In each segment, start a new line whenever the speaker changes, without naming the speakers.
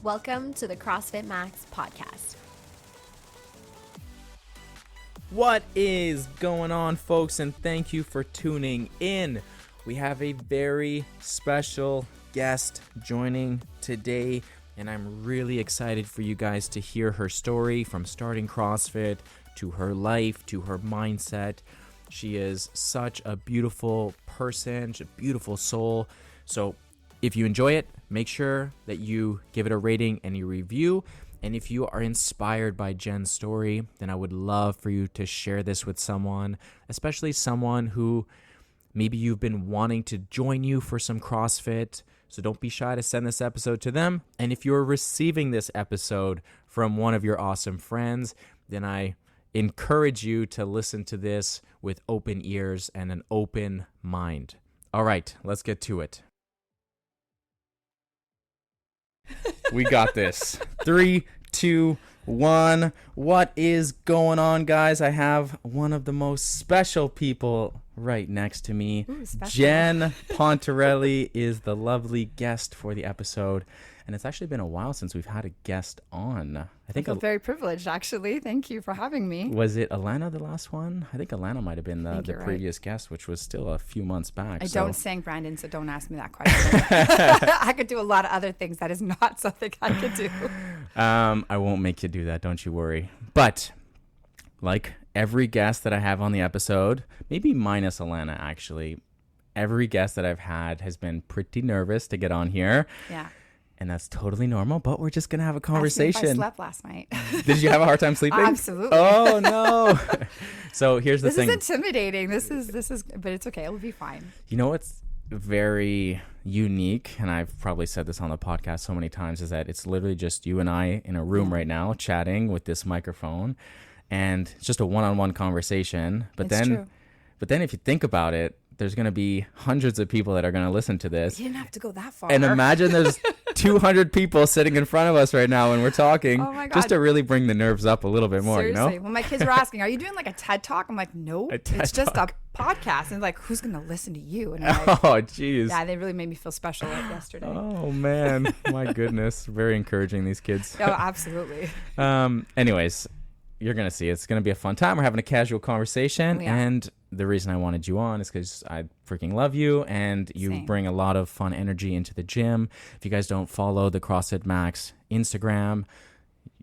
Welcome to the CrossFit Max podcast.
What is going on, folks? And thank you for tuning in. We have a very special guest joining today, and I'm really excited for you guys to hear her story from starting CrossFit to her life, to her mindset. She is such a beautiful person, a beautiful soul. So if you enjoy it, make sure that you give it a rating and a review. And if you are inspired by Jen's story, then I would love for you to share this with someone, especially someone who maybe you've been wanting to join you for some CrossFit. So don't be shy to send this episode to them. And if you're receiving this episode from one of your awesome friends, then I encourage you to listen to this with open ears and an open mind. All right, let's get to it. We got this. 3, 2, 1. What is going on, guys? I have one of the most special people right next to me.
Ooh,
Jen Pontarelli is the lovely guest for the episode. And it's actually been a while since we've had a guest on. I
feel very privileged, actually. Thank you for having me.
Was it Alana the last one? I think Alana might have been the previous guest, which was still a few months back.
I don't sing, Brandon, so don't ask me that question. I could do a lot of other things. That is not something I could do.
I won't make you do that. Don't you worry. But like every guest that I have on the episode, maybe minus Alana, actually, every guest that I've had has been pretty nervous to get on here.
Yeah.
And that's totally normal, but we're just going to have a conversation.
Ask me if I slept last night.
Did you have a hard time sleeping?
Absolutely.
Oh, no. So here's the thing.
This is intimidating. This is, but it's okay. It'll be fine.
You know what's very unique, and I've probably said this on the podcast so many times, is that it's literally just you and I in a room right now chatting with this microphone, and it's just a one-on-one conversation. But then if you think about it, there's going to be hundreds of people that are going to listen to this.
You didn't have to go that far.
And imagine there's 200 people sitting in front of us right now when we're talking,
oh my God,
just to really bring the nerves up a little bit more,
Seriously.
you know?
When my kids were asking, are you doing like a TED Talk? I'm like, no, it's just a podcast. And like, who's going to listen to you? And I'm like,
oh, geez.
Yeah, they really made me feel special yesterday.
Oh, man. My goodness. Very encouraging, these kids.
Oh, absolutely.
Anyways, you're going to see. It's going to be a fun time. We're having a casual conversation.
Yeah.
And the reason I wanted you on is because I freaking love you, and you bring a lot of fun energy into the gym. If you guys don't follow the CrossFit Max Instagram,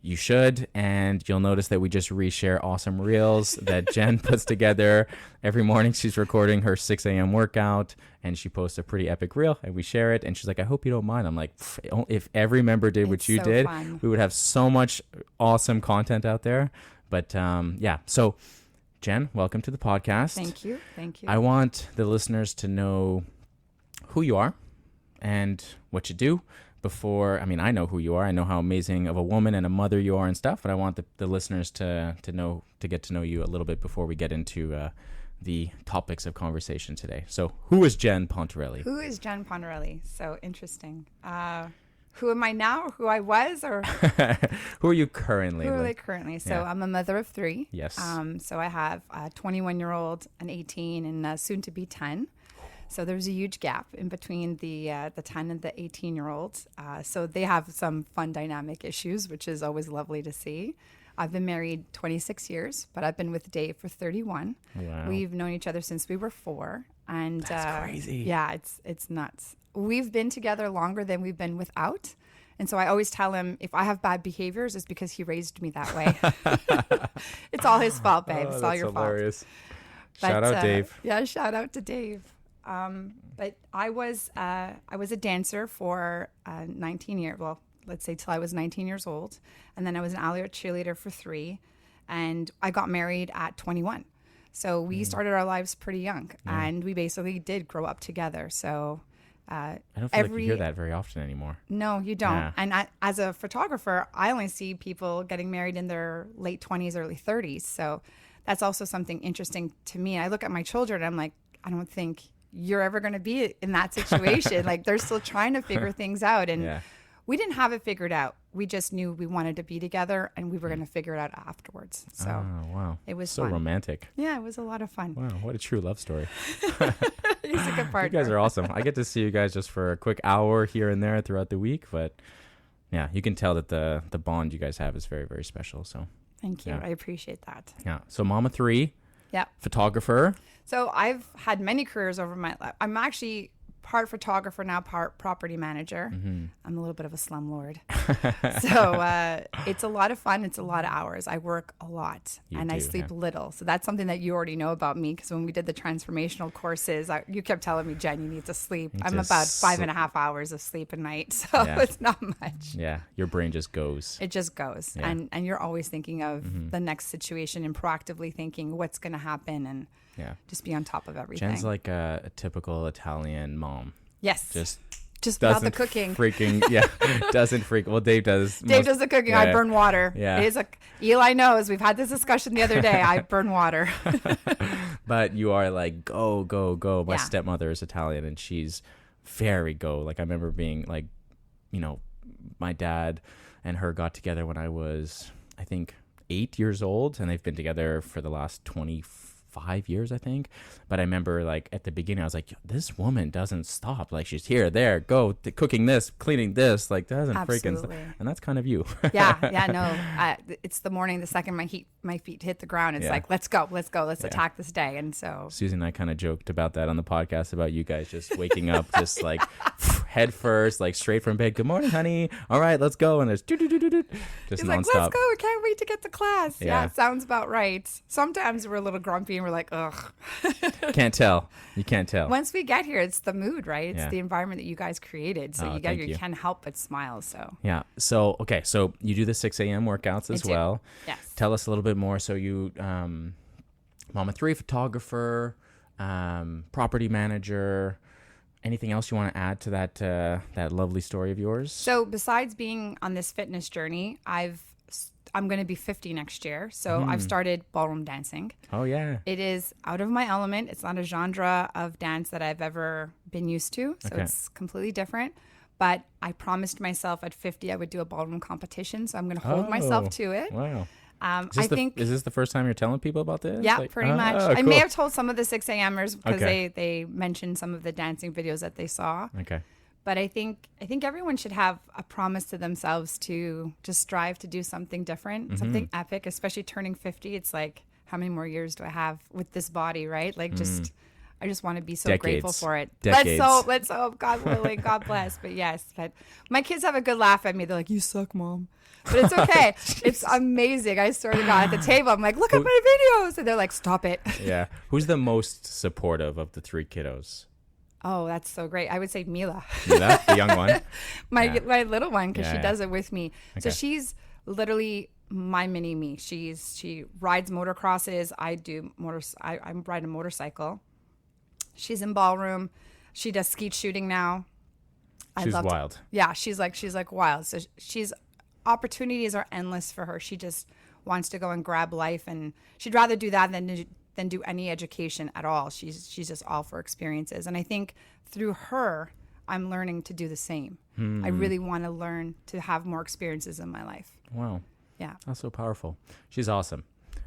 you should, and you'll notice that we just reshare awesome reels that Jen puts together. Every morning she's recording her 6 a.m. workout, and she posts a pretty epic reel, and we share it, and she's like, I hope you don't mind. I'm like, if every member did what you did,
fun.
We would have so much awesome content out there. But yeah, so Jen, welcome to the podcast.
Thank you.
I want the listeners to know who you are and what you do before. I mean, I know who you are. I know how amazing of a woman and a mother you are and stuff, but I want the listeners to get to know you a little bit before we get into the topics of conversation today. So who is Jen Pontarelli?
Who is Jen Pontarelli? So interesting. Who am I now? Who I was? Or
who are you currently?
Who are they currently? So I'm a mother of 3.
Yes.
So I have a 21-year-old, an 18, and soon to be 10. So there's a huge gap in between the 10 and the 18-year-olds. So they have some fun dynamic issues, which is always lovely to see. I've been married 26 years, but I've been with Dave for 31.
Wow.
We've known each other since we were 4. And
that's crazy.
Yeah, it's nuts. We've been together longer than we've been without. And so I always tell him, if I have bad behaviors, it's because he raised me that way. It's all his fault, babe. It's all your
hilarious.
Fault.
Shout out Dave.
Yeah, shout out to Dave. But I was a dancer for 19 years. Well, let's say till I was 19 years old. And then I was an Alouette cheerleader for 3. And I got married at 21. So we started our lives pretty young. And we basically did grow up together. So
I don't feel like you hear that very often anymore.
No, you don't.
Yeah.
And as a photographer, I only see people getting married in their late 20s, early 30s. So that's also something interesting to me. I look at my children and I'm like, I don't think you're ever going to be in that situation. Like they're still trying to figure things out. And we didn't have it figured out. We just knew we wanted to be together and we were going to figure it out afterwards. So
wow.
It was
so
fun.
Romantic.
Yeah, it was a lot of fun.
Wow, what a true love story.
He's a good partner.
You guys are awesome. I get to see you guys just for a quick hour here and there throughout the week, but Yeah, you can tell that the bond you guys have is very, very special. So
Thank you.
Yeah.
I appreciate that.
yeah. So mama 3,
Yeah.
photographer.
So I've had many careers over my life. I'm actually part photographer now, part property manager.
Mm-hmm.
I'm a little bit of a slumlord. So it's a lot of fun. It's a lot of hours. I work a lot and I sleep little. So that's something that you already know about me, because when we did the transformational courses, you kept telling me, Jen, you need to sleep. I'm about 5.5 hours of sleep a night. So it's not much.
Yeah. Your brain just goes.
It just goes.
Yeah.
And you're always thinking of the next situation and proactively thinking what's going to happen and just be on top of everything.
Jen's like a typical Italian mom.
Yes.
Just
without the cooking.
Doesn't freak. Well, Dave does.
Dave does the cooking. I burn water.
Yeah.
It is Eli knows. We've had this discussion the other day. I burn water.
But you are like, go, go, go. My stepmother is Italian and she's very go. Like I remember being like, my dad and her got together when I was, I think, 8 years old, and they've been together for the last 25 years, I think. But I remember like at the beginning I was like, this woman doesn't stop. Like she's here, there, go, cooking this, cleaning this, like doesn't freaking stop. And that's kind of you. It's the morning, the second my feet hit the ground, it's like, let's go, let's attack this day. And so Susie and I kind of joked about that on the podcast, about you guys just waking up just like head first, like straight from bed. Good morning, honey. All right, let's go. And there's just
he's
nonstop.
Like, let's go. We can't wait to get to class. Yeah, it sounds about right. Sometimes we're a little grumpy and we're like, ugh.
Can't tell. You can't tell.
Once we get here, it's the mood, right? It's the environment that you guys created. So you can't help but smile. So
yeah. So okay. So you do the 6 a.m. workouts as well.
Yes.
Tell us a little bit more. So you, Mama 3, photographer, property manager. Anything else you want to add to that lovely story of yours?
So besides being on this fitness journey, I'm going to be 50 next year. So I've started ballroom dancing.
Oh, yeah.
It is out of my element. It's not a genre of dance that I've ever been used to. So it's completely different. But I promised myself at 50 I would do a ballroom competition. So I'm going to hold myself to it.
Wow.
Is
this the first time you're telling people about this?
Yeah, pretty much.
Cool.
I may have told some of the 6 a.m.ers because they mentioned some of the dancing videos that they saw.
Okay.
But I think everyone should have a promise to themselves to just strive to do something different, something epic, especially turning 50. It's like, how many more years do I have with this body, right? Like I just want to be so grateful for it.
Decades.
Let's hope, God willing, God bless. But my kids have a good laugh at me. They're like, you suck, Mom. But it's okay. It's amazing. I swear to God, at the table, I'm like, look at my videos. And they're like, stop it.
Yeah. Who's the most supportive of the 3 kiddos?
Oh, that's so great. I would say Mila.
Mila, the young one?
My little one, because she does it with me. Okay. So she's literally my mini me. She rides motocrosses. I ride a motorcycle. She's in ballroom. She does skeet shooting now.
She's wild.
Yeah, she's like wild. So opportunities are endless for her. She just wants to go and grab life, and she'd rather do that than do any education at all. She's just all for experiences. And I think through her, I'm learning to do the same. I really want to learn to have more experiences in my life.
Wow.
Yeah.
That's so powerful. She's awesome.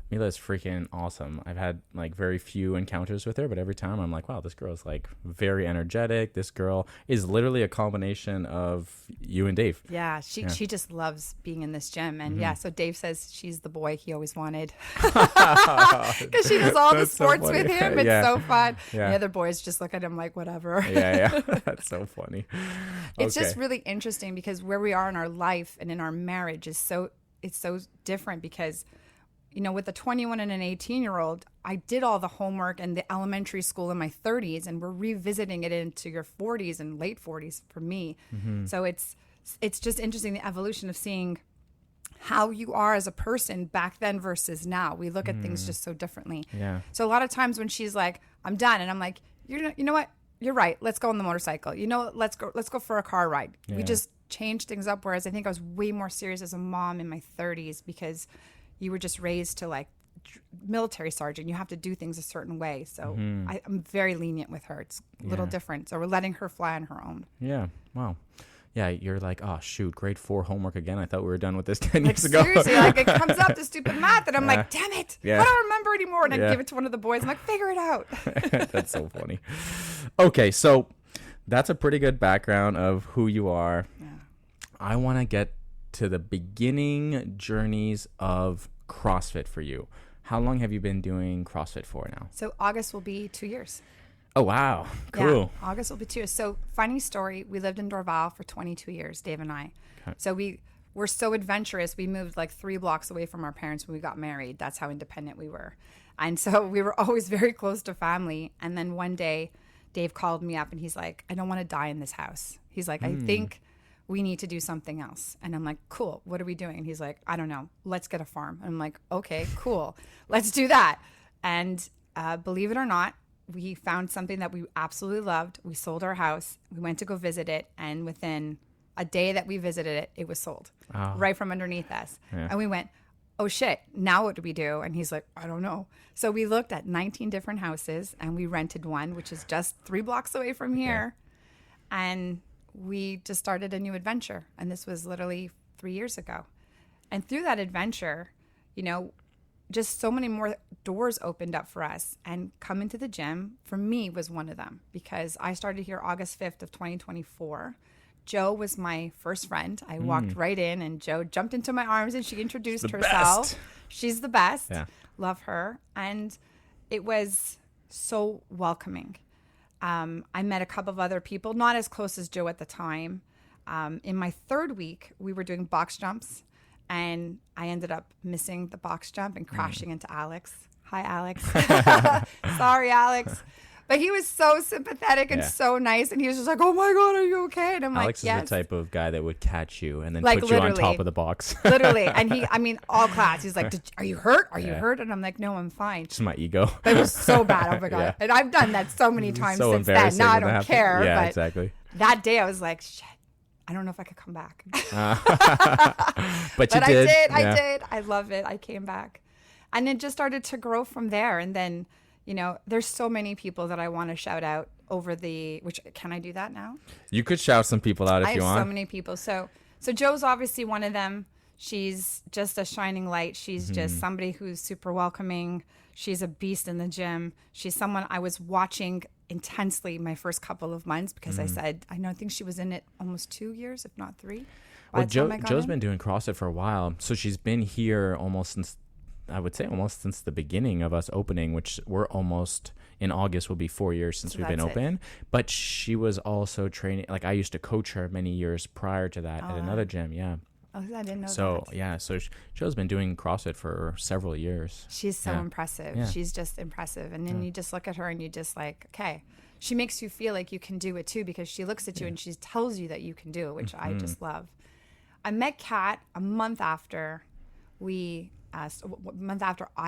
Mila is freaking awesome. I've had like very few encounters with her, but every time I'm like, wow, this girl is like very energetic. This girl is literally a combination of you and Dave.
Yeah, she just loves being in this gym. And so Dave says she's the boy he always wanted. Because she does all the sports with him. It's so fun. Yeah. The other boys just look at him like, whatever.
Yeah. That's so funny.
It's just really interesting because where we are in our life and in our marriage it's so different because with a 21 and an 18-year-old, I did all the homework and the elementary school in my 30s, and we're revisiting it into your 40s and late 40s for me. So it's just interesting, the evolution of seeing how you are as a person back then versus now. We look at things just so differently.
Yeah.
So a lot of times when she's like, I'm done, and I'm like, you know what? You're right. Let's go on the motorcycle. Let's go for a car ride. Yeah. We just changed things up. Whereas I think I was way more serious as a mom in my 30s because you were just raised to like military sergeant. You have to do things a certain way. So I'm very lenient with her. It's a little different. So we're letting her fly on her own. Yeah.
Wow. Yeah. You're like, oh shoot, grade 4 homework again. I thought we were done with this 10 years ago.
Seriously, like it comes up to stupid math and I'm like, damn it. I don't remember anymore. And I give it to one of the boys. I'm like, figure it out.
That's so funny. Okay. So that's a pretty good background of who you are. Yeah. I want to get to the beginning journeys of CrossFit for you. How long have you been doing CrossFit for now?
So August will be 2 years.
Oh, wow. Cool.
Yeah, August will be 2 years. So funny story, we lived in Dorval for 22 years, Dave and I.
Okay.
So we're so adventurous. We moved like 3 blocks away from our parents when we got married. That's how independent we were. And so we were always very close to family. And then one day, Dave called me up and he's like, I don't want to die in this house. He's like, I think we need to do something else. And I'm like, cool, what are we doing? And he's like, I don't know, let's get a farm. And I'm like, okay, cool, let's do that. And believe it or not, we found something that we absolutely loved. We sold our house. We went to go visit it. And within a day that we visited it, it was sold right from underneath us. Yeah. And we went, oh shit, now what do we do? And he's like, I don't know. So we looked at 19 different houses and we rented one, which is just 3 blocks away from here. Yeah. And we just started a new adventure. And this was literally 3 years ago. And through that adventure, you know, just so many more doors opened up for us. And coming to the gym, for me, was one of them. Because I started here August 5th of 2024. Joe was my first friend. I walked right in and Joe jumped into my arms and she introduced herself. Best. She's the best. Yeah. Love her. And it was so welcoming. I met a couple of other people, not as close as Joe at the time. In my 3rd week, we were doing box jumps and I ended up missing the box jump and crashing into Alex. Hi, Alex. Sorry, Alex. But he was so sympathetic and so nice. And he was just like, oh my God, are you okay? And I'm
Alex
like, yes.
Alex is the type of guy that would catch you and then like, put you on top of the box.
Literally. And all class, he's like, are you hurt? Are you hurt? And I'm like, no, I'm fine.
Just my ego.
But it was so bad. Oh my God. Yeah. And I've done that so many times since then. Now I don't care.
Yeah,
but
exactly.
That day I was like, shit, I don't know if I could come back.
But you did.
I did. I love it. I came back. And it just started to grow from there. And then, you know, there's so many people that I want to shout out can I do that now?
You could shout some people out if you want.
I have so many people. So Joe's obviously one of them. She's just a shining light. She's just somebody who's super welcoming. She's a beast in the gym. She's someone I was watching intensely my first couple of months because I said, I think she was in it almost 2 years, if not 3.
Well, Joe's been doing CrossFit for a while. So she's been here almost since the beginning of us opening, which we're almost in August will be 4 years since we've been open. But she was also training. Like I used to coach her many years prior to that at another gym. Yeah.
Oh, I didn't know that.
So, yeah. So Joe's been doing CrossFit for several years.
She's so impressive. Yeah. She's just impressive. And then you just look at her and you just like, okay. She makes you feel like you can do it too because she looks at you and she tells you that you can do it, which I just love. I met Kat a month after I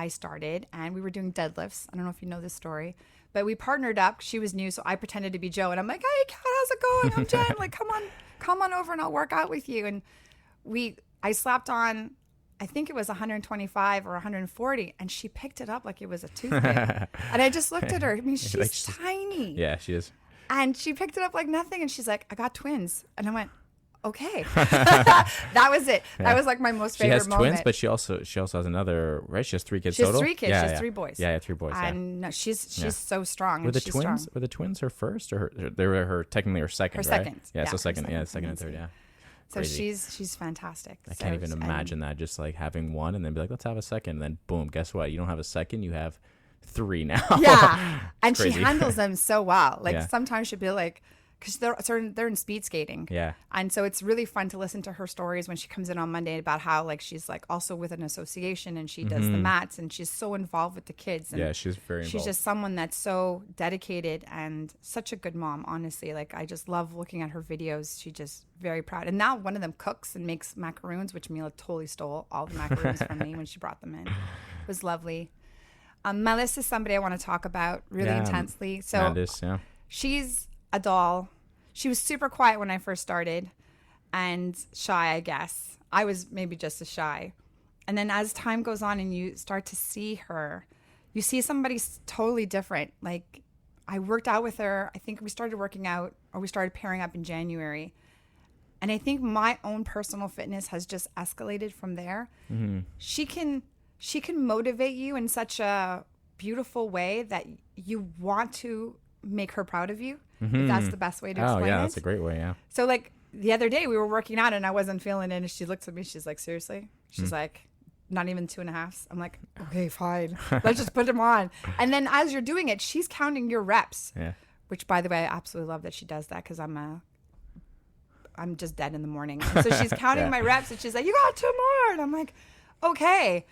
started, and we were doing deadlifts. I don't know if you know this story, but we partnered up. She was new, so I pretended to be Joe, and I'm like, "Hey, Kat, how's it going? I'm Jen. Like, come on over, and I'll work out with you." And I slapped on, I think it was 125 or 140, and she picked it up like it was a toothpick. And I just looked at her. I mean, she's tiny.
Yeah, she is.
And she picked it up like nothing, and she's like, "I got twins," and I went, okay. That was it. Yeah. That was like my most favorite moment.
She has twins, but she also has another, right? She has 3 kids
total?
She has
3 kids.
Yeah,
she has 3 boys.
Yeah, 3 boys.
And no, she's so strong.
Were the twins her first or they were technically her second,
her
right?
Second.
Yeah, so second and third, yeah.
So she's fantastic.
I can't even imagine that, just like having one and then be like, let's have a second. And then boom, guess what? You don't have a second, you have 3 now.
Yeah. And she handles them so well. Like sometimes she'll be like, because they're in speed skating.
Yeah.
And so it's really fun to listen to her stories when she comes in on Monday about how like she's like also with an association and she does the mats and she's so involved with the kids. And
yeah, she's very involved.
She's just someone that's so dedicated and such a good mom, honestly. Like I just love looking at her videos. She's just very proud. And now one of them cooks and makes macaroons, which Mila totally stole all the macaroons from me when she brought them in. It was lovely. Melis is somebody I want to talk about really intensely. So she's a doll. She was super quiet when I first started and shy, I guess. I was maybe just as shy. And then as time goes on and you start to see her, you see somebody totally different. Like I worked out with her. I think we started working out or we started pairing up in January. And I think my own personal fitness has just escalated from there. Mm-hmm. She can motivate you in such a beautiful way that you want to make her proud of you. Mm-hmm. If that's the best way to explain it.
Oh, yeah, that's a great way, yeah.
So, like, the other day we were working out and I wasn't feeling it. And she looked at me. She's like, seriously? She's like, not even 2.5. I'm like, okay, fine. Let's just put them on. And then as you're doing it, she's counting your reps.
Yeah.
Which, by the way, I absolutely love that she does that because I'm just dead in the morning. So she's counting my reps and she's like, you got 2 more. And I'm like, okay.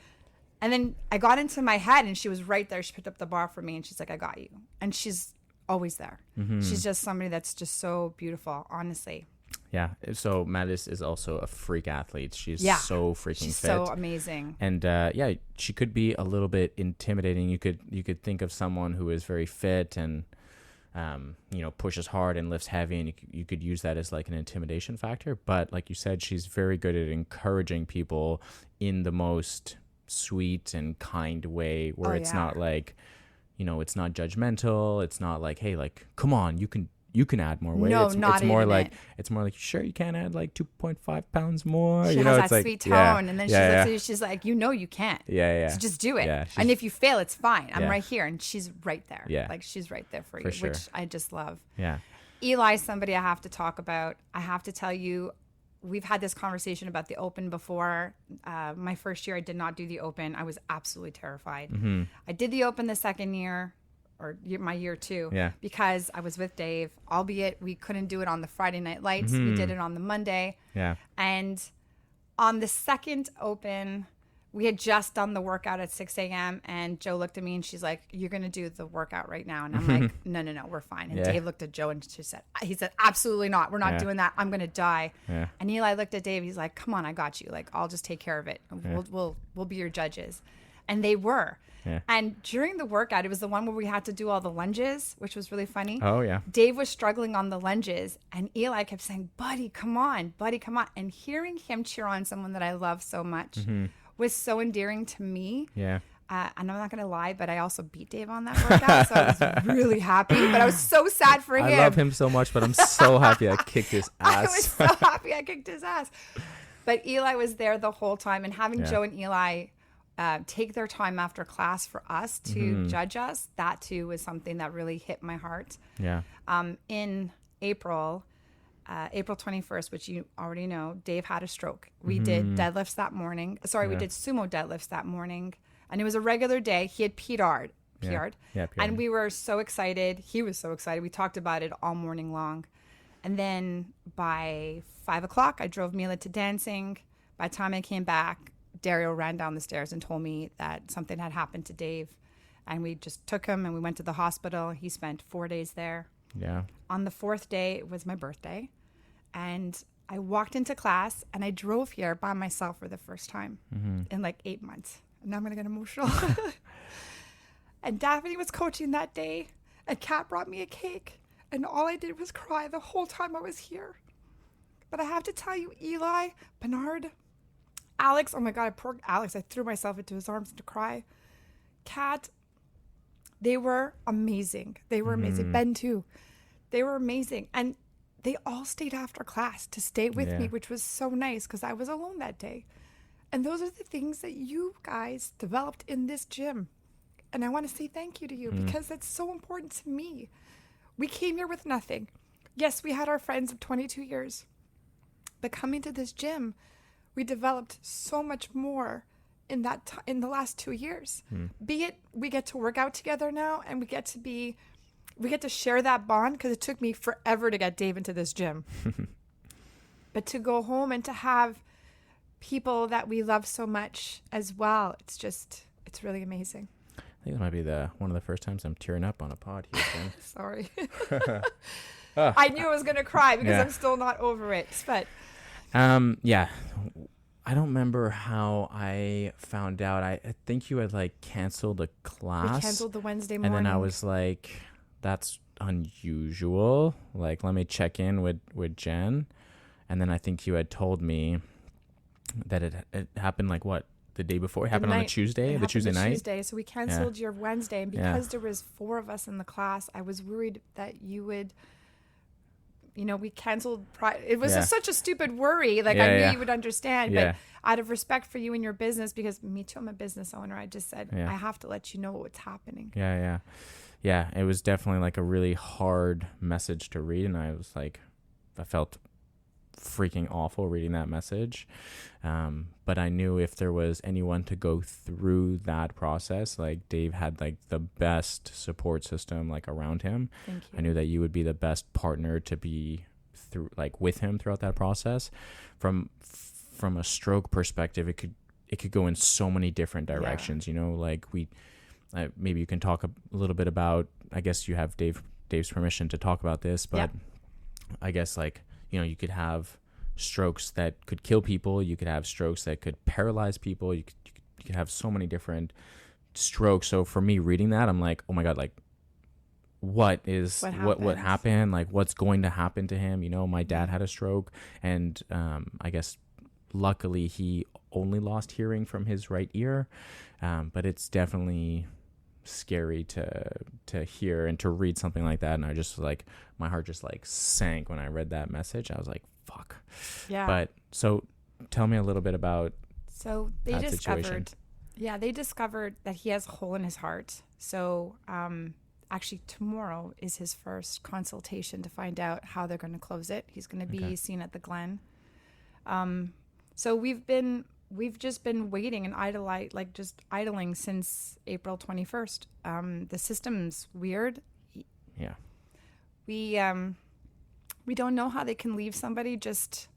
And then I got into my head and she was right there. She picked up the bar for me and she's like, I got you. And she's always there. She's just somebody that's just so beautiful, honestly.
Yeah. So Mattis is also a freak athlete. She's so freaking
She's
fit.
so amazing.
And yeah, she could be a little bit intimidating. You could think of someone who is very fit and pushes hard and lifts heavy, and you could use that as like an intimidation factor. But like you said, she's very good at encouraging people in the most sweet and kind way, where it's not like, it's not judgmental. It's not like, hey, like, come on, you can add more weight.
No,
it's
not
more
even
like
it.
It's more like, sure, you can add like 2.5 pounds more.
She has
it's
that
like,
sweet tone, and then she looks at you, she's like, you can't.
Yeah.
So just do it.
Yeah,
and if you fail, it's fine. I'm
Yeah.
right here, and she's right there.
Yeah.
Like she's right there for
For
you,
sure.
which I just love.
Yeah.
Eli's somebody I have to talk about. I have to tell you, we've had this conversation about the Open before. My first year, I did not do the Open. I was absolutely terrified. I did the Open the second year, or my year 2, because I was with Dave, albeit we couldn't do it on the Friday Night Lights. We did it on the Monday.
Yeah.
And on the second Open, we had just done the workout at 6 a.m. and Joe looked at me and she's like, you're going to do the workout right now. And I'm like, no, we're fine. And Dave looked at Joe and he said, absolutely not. We're not doing that. I'm going to die.
Yeah.
And Eli looked at Dave. He's like, come on, I got you. Like, I'll just take care of it. We'll be your judges. And they were.
Yeah.
And during the workout, it was the one where we had to do all the lunges, which was really funny.
Oh, yeah.
Dave was struggling on the lunges, and Eli kept saying, buddy, come on. And hearing him cheer on someone that I love so much was so endearing to me.
Yeah.
And I'm not going to lie, but I also beat Dave on that workout, so I was really happy. But I was so sad for him.
I love him so much, but I'm so happy I kicked his ass.
I was so happy I kicked his ass. But Eli was there the whole time, and having Joe and Eli take their time after class for us to judge us, that too was something that really hit my heart.
Yeah.
In April 21st, which you already know, Dave had a stroke. We did deadlifts that morning. We did sumo deadlifts that morning. And it was a regular day. He had PR'd. And we were so excited. He was so excited. We talked about it all morning long. And then by 5 o'clock, I drove Mila to dancing. By the time I came back, Dario ran down the stairs and told me that something had happened to Dave. And we just took him and we went to the hospital. He spent 4 days there.
Yeah.
On the 4th day, it was my birthday. And I walked into class and I drove here by myself for the first time in like 8 months. And now I'm going to get emotional. And Daphne was coaching that day. And Kat brought me a cake. And all I did was cry the whole time I was here. But I have to tell you, Eli, Bernard, Alex, oh my God, poor Alex. I threw myself into his arms to cry. Kat, they were amazing. They were amazing. Ben too. They were amazing. And they all stayed after class to stay with me, which was so nice because I was alone that day. And those are the things that you guys developed in this gym. And I want to say thank you to you because that's so important to me. We came here with nothing. Yes, we had our friends of 22 years. But coming to this gym, we developed so much more in that in the last 2 years. Be it we get to work out together now and we get to share that bond because it took me forever to get Dave into this gym. But to go home and to have people that we love so much as well, it's really amazing.
I think this might be one of the first times I'm tearing up on a pod here, Jen.
Sorry. I knew I was going to cry because
Yeah.
I'm still not over it. But
yeah. I don't remember how I found out. I think you had like canceled a class.
we canceled the Wednesday morning.
And then I was like, that's unusual. Like, let me check in with Jen. And then I think you had told me that it happened like what? The day before? It happened on a Tuesday? The Tuesday night?
Tuesday. So we canceled your Wednesday. And because there was 4 of us in the class, I was worried that you would... we canceled. It was such a stupid worry. Like I knew you would understand, but out of respect for you and your business, because me too, I'm a business owner. I just said I have to let you know what's happening.
Yeah. It was definitely like a really hard message to read, and I was like, I felt freaking awful reading that message. But I knew if there was anyone to go through that process, like Dave had like the best support system like around him.
Thank you.
I knew that you would be the best partner to be through like with him throughout that process. From a stroke perspective, it could go in so many different directions. You know, like maybe you can talk a little bit about. I guess you have Dave's permission to talk about this, but I guess like, you know, you could have strokes that could kill people. You could have strokes that could paralyze people. You could have so many different strokes. So for me reading that, I'm like, oh my God, like what happened? Like what's going to happen to him? You know, my dad had a stroke, and I guess luckily he only lost hearing from his right ear. But it's definitely scary to hear and to read something like that. And I just like, my heart just like sank when I read that message. I was like, fuck.
Yeah.
But so tell me a little bit about
they
that situation.
They discovered that he has a hole in his heart. So actually tomorrow is his first consultation to find out how they're going to close it. He's going to be seen at the Glen. So we've just been waiting and idling since April 21st. The system's weird.
Yeah.
We don't know how they can leave somebody just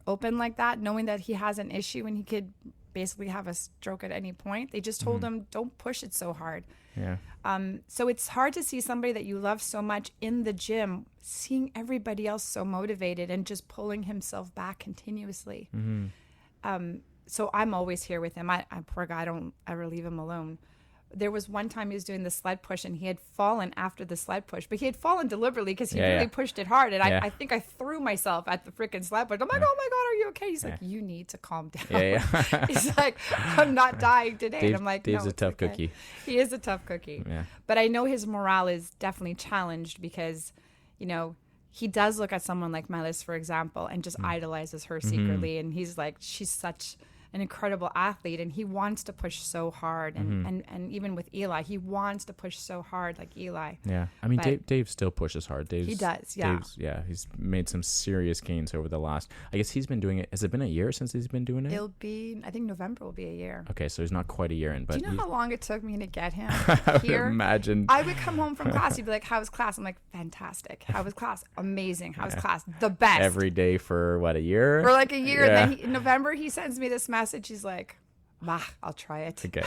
open like that, knowing that he has an issue and he could basically have a stroke at any point. They just told him, don't push it so hard.
Yeah.
So it's hard to see somebody that you love so much in the gym, seeing everybody else so motivated and just pulling himself back continuously. So I'm always here with him. I poor guy, I don't ever leave him alone. There was one time he was doing the sled push and he had fallen after the sled push, but he had fallen deliberately because he really pushed it hard. And I think I threw myself at the freaking sled push. I'm like, oh my God, are you okay? He's like, you need to calm down. He's like, I'm not dying today. And I'm like,
Dave's
no,
a tough cookie.
He is a tough cookie. Yeah. But I know his morale is definitely challenged because, you know, he does look at someone like Melis, for example, and just idolizes her secretly. And he's like, she's such an incredible athlete, and he wants to push so hard. And even with Eli, he wants to push so hard like Eli.
Yeah. I mean, Dave still pushes hard.
He does, yeah.
He's made some serious gains over the last, I guess he's been doing it. Has it been a year since he's been doing it?
It'll be, I think November will be a year.
Okay, so he's not quite a year in. But
do you know how long it took me to get him
I
here?
would imagine.
I would come home from class, he'd be like, how was class? I'm like, fantastic. How was class? Amazing. How was class? The best.
Every day for what, a year?
For like a year. And then in November, he sends me this message. He's like, I'll try it.
Okay,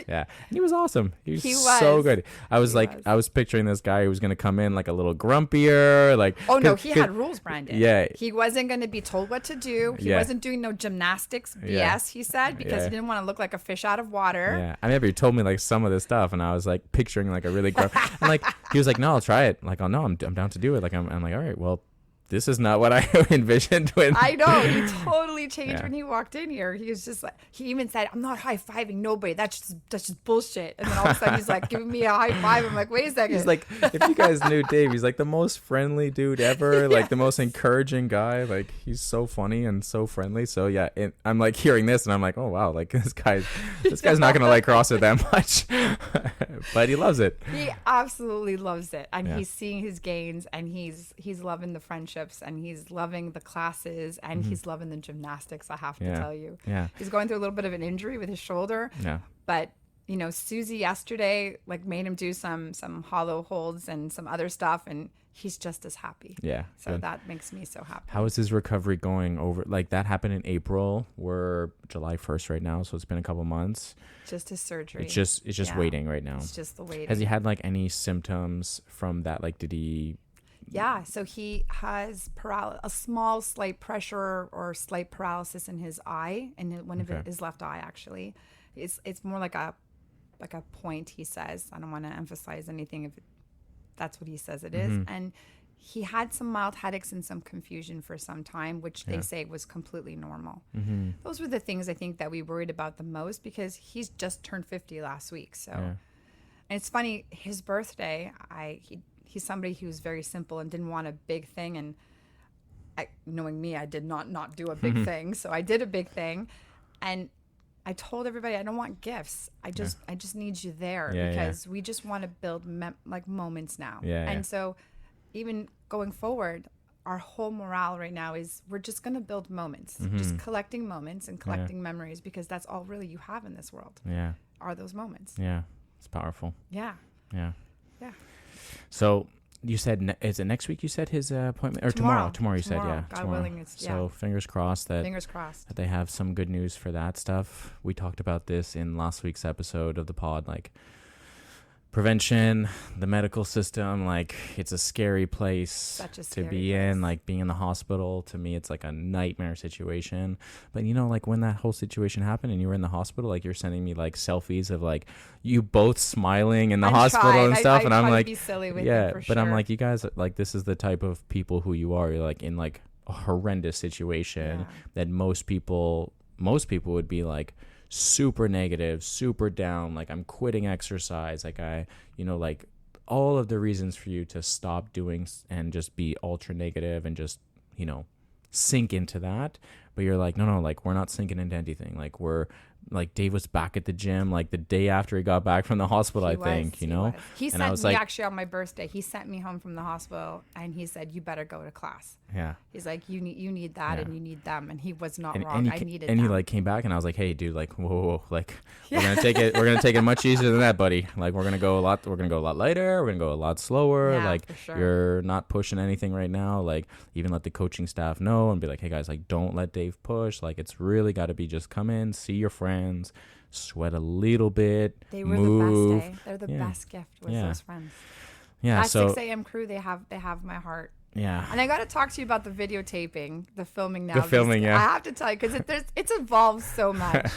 yeah. And he was awesome. He was so good. I was picturing this guy who was going to come in like a little grumpier. Like,
oh, no, he had rules, Brandon.
Yeah.
He wasn't going to be told what to do. He wasn't doing no gymnastics BS, he said, because he didn't want to look like a fish out of water.
Yeah. I remember he told me like some of this stuff, and I was like picturing like a really grumpy. And like, he was like, no, I'll try it. Like, oh, no, I'm down to do it. Like, I'm like, all right, well, this is not what I envisioned. When
I know, he totally changed when he walked in here. He was just like, he even said, I'm not high-fiving nobody. That's just bullshit. And then all of a sudden he's like giving me a high five. I'm like, wait a second.
He's like, if you guys knew Dave, he's like the most friendly dude ever. Like the most encouraging guy. Like he's so funny and so friendly. So yeah, I'm like hearing this and I'm like, oh wow, like this guy's not gonna like CrossFit that much. But he loves it.
He absolutely loves it. And he's seeing his gains, and he's loving the friendship. And he's loving the classes, and he's loving the gymnastics, I have to tell you.
Yeah.
He's going through a little bit of an injury with his shoulder. Yeah. But, you know, Susie yesterday like made him do some hollow holds and some other stuff, and he's just as happy. Yeah. So that makes me so happy.
How is his recovery going over? Like that happened in April. We're July 1st right now, so it's been a couple months.
Just his surgery.
It's just waiting right now.
It's just the waiting.
Has he had like any symptoms from that? Like did he...
Yeah, so he has a small slight pressure or slight paralysis in his eye, and one of his left eye actually. It's more like a point, he says. I don't want to emphasize anything if that's what he says it is. And he had some mild headaches and some confusion for some time, which they say was completely normal. Those were the things I think that we worried about the most, because he's just turned 50 last week. So, and it's funny, his birthday, he's somebody who's very simple and didn't want a big thing. And knowing me, I did not do a big thing. So I did a big thing. And I told everybody, I don't want gifts. I just need you there, because we just want to build like moments now. And so even going forward, our whole morale right now is we're just going to build moments, just collecting moments and collecting memories, because that's all really you have in this world.
Yeah.
Are those moments.
Yeah. It's powerful.
Yeah.
Yeah.
Yeah.
So you said, is it next week you said his appointment? Or tomorrow you said, yeah.
God
tomorrow.
willing, it's,
So fingers crossed that they have some good news for that stuff. We talked about this in last week's episode of the pod, like prevention, the medical system, like it's a scary place to be in, like being in the hospital. To me, it's like a nightmare situation. But you know, like when that whole situation happened and you were in the hospital, like you're sending me like selfies of like you both smiling in the hospital and stuff. And I'm like,
be silly with
yeah,
but
sure. I'm like, you guys, like this is the type of people who you are. You're like in like a horrendous situation that most people would be like super negative, super down, like I'm quitting exercise, like I, you know, like all of the reasons for you to stop doing and just be ultra negative and just, you know, sink into that. But you're like, no, like we're not sinking into anything. Like we're like Dave was back at the gym like the day after he got back from the hospital, I think, you know.
He sent me actually on my birthday. He sent me home from the hospital and he said, "You better go to class." Yeah. He's like, you need that and you need them, and he was not wrong. I needed them.
And he like came back and I was like, "Hey, dude, like whoa, like we're gonna take it much easier than that, buddy. Like we're gonna go a lot lighter. We're gonna go a lot slower. Like for sure. You're not pushing anything right now. Like even let the coaching staff know and be like, hey guys, like don't let Dave push. Like it's really got to be just come in, see your friends, sweat a little bit.
They were the best. They're the best gift with those friends. Yeah. That 6 a.m. crew, they have my heart. Yeah. And I got to talk to you about the videotaping, the filming now. I have to tell you, because it's evolved so much.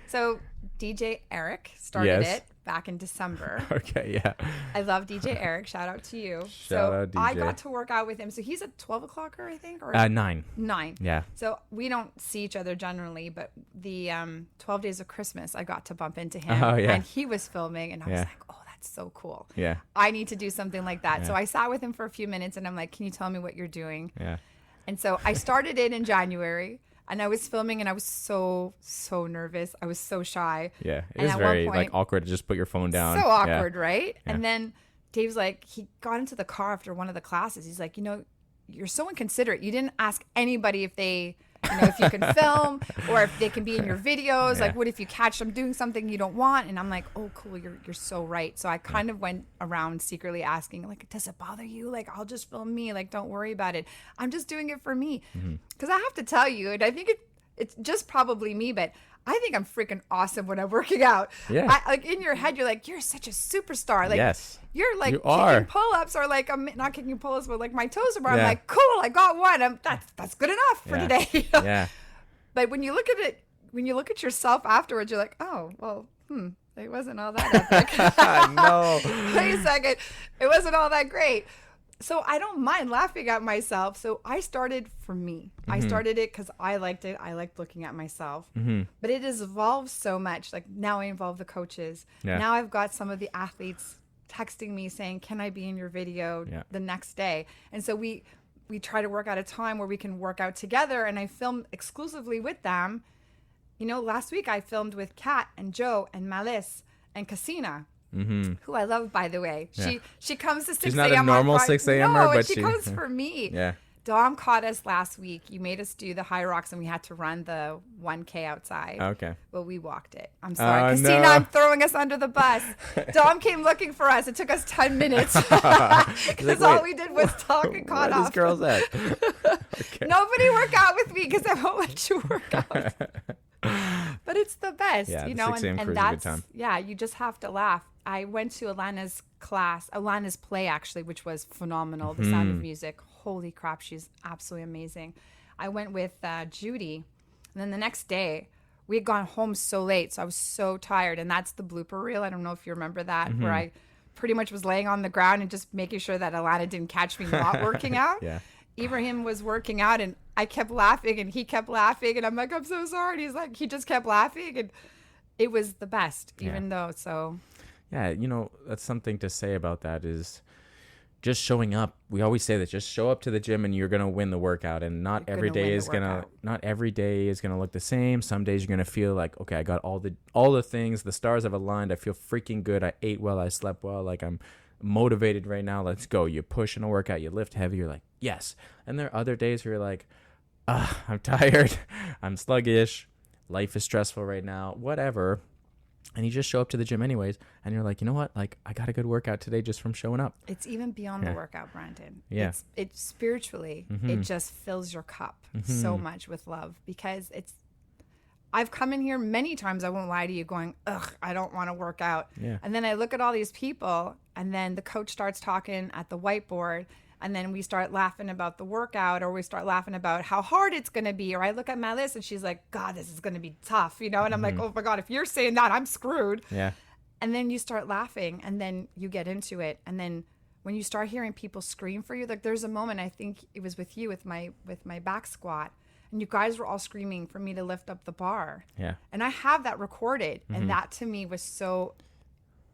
So DJ Eric started it back in December. Okay, yeah. I love DJ Eric. Shout out to you. Shout out DJ. I got to work out with him. So he's a 12 o'clocker, I think? Or
9.
9.
Yeah.
So we don't see each other generally, but the 12 Days of Christmas, I got to bump into him. Oh, yeah. And he was filming, and I was like, oh, so cool. Yeah. I need to do something like that. Yeah. So I sat with him for a few minutes and I'm like, can you tell me what you're doing? Yeah. And so I started it in January and I was filming and I was so nervous. I was so shy. Yeah. It was very like awkward to just put your phone down. So awkward, right? Yeah. And then Dave's like, he got into the car after one of the classes. He's like, you know, you're so inconsiderate. You didn't ask anybody if they, you know, if you can film or if they can be in your videos. Like, what if you catch them doing something you don't want? And I'm like, oh, cool. You're so right. So I kind of went around secretly asking, like, does it bother you? Like, I'll just film me. Like, don't worry about it. I'm just doing it for me. Because I have to tell you, and I think it's just probably me, but I think I'm freaking awesome when I'm working out. Yeah. Like in your head, you're like, you're such a superstar. Like, yes. You're like kicking pull-ups or like, not kicking pull-ups, but like my toes are bar. I'm like, cool, I got one. That's good enough for today. Yeah. But when you look at it, when you look at yourself afterwards, you're like, oh, well, it wasn't all that epic. No. Wait a second. It wasn't all that great. So I don't mind laughing at myself. So I started for me. I started it because I liked it. I liked looking at myself. But it has evolved so much. Like now I involve the coaches. Yeah. Now I've got some of the athletes texting me saying, can I be in your video the next day? And so we try to work out a time where we can work out together. And I film exclusively with them. You know, last week I filmed with Kat and Joe and Malice and Cassina. Who I love, by the way. Yeah. She comes to 6 a.m. She's not a normal 6 a.m.er, but she comes for me. Yeah. Dom caught us last week. You made us do the high rocks, and we had to run the 1K outside. Okay. Well, we walked it. I'm sorry. Cassina, no. I'm throwing us under the bus. Dom came looking for us. It took us 10 minutes. Because all we did was talk and caught off. Where this girl's at? Okay. Nobody work out with me because I won't let you work out. But it's the best, you know, and that's, you just have to laugh. I went to Alana's class, Alana's play actually, which was phenomenal. The Sound of Music. Holy crap, she's absolutely amazing. I went with Judy, and then the next day we had gone home so late, so I was so tired. And that's the blooper reel. I don't know if you remember that, where I pretty much was laying on the ground and just making sure that Alana didn't catch me not working out. Yeah. Ibrahim was working out, and I kept laughing, and he kept laughing, and I'm like, I'm so sorry. And he's like, he just kept laughing, and it was the best, even though so.
Yeah, you know, that's something to say about that is just showing up. We always say that just show up to the gym and you're going to win the workout, and not every day is going to look the same. Some days you're going to feel like, okay, I got all the things, the stars have aligned. I feel freaking good. I ate well, I slept well. Like I'm motivated right now. Let's go. You push in a workout, you lift heavy. You're like, yes. And there are other days where you're like, I'm tired. I'm sluggish. Life is stressful right now, whatever. And you just show up to the gym anyways. And you're like, you know what? Like, I got a good workout today just from showing up.
It's even beyond the workout, Brandon.
Yeah.
It's spiritually, it just fills your cup so much with love, because I've come in here many times, I won't lie to you, going, ugh, I don't want to work out.
Yeah.
And then I look at all these people, and then the coach starts talking at the whiteboard, and then we start laughing about the workout, or we start laughing about how hard it's going to be. Or I look at my list and she's like, God, this is going to be tough, you know? And I'm like, oh my God, if you're saying that, I'm screwed.
Yeah.
And then you start laughing, and then you get into it. And then when you start hearing people scream for you, like there's a moment, I think it was with you with my back squat, and you guys were all screaming for me to lift up the bar.
Yeah.
And I have that recorded. And that to me was so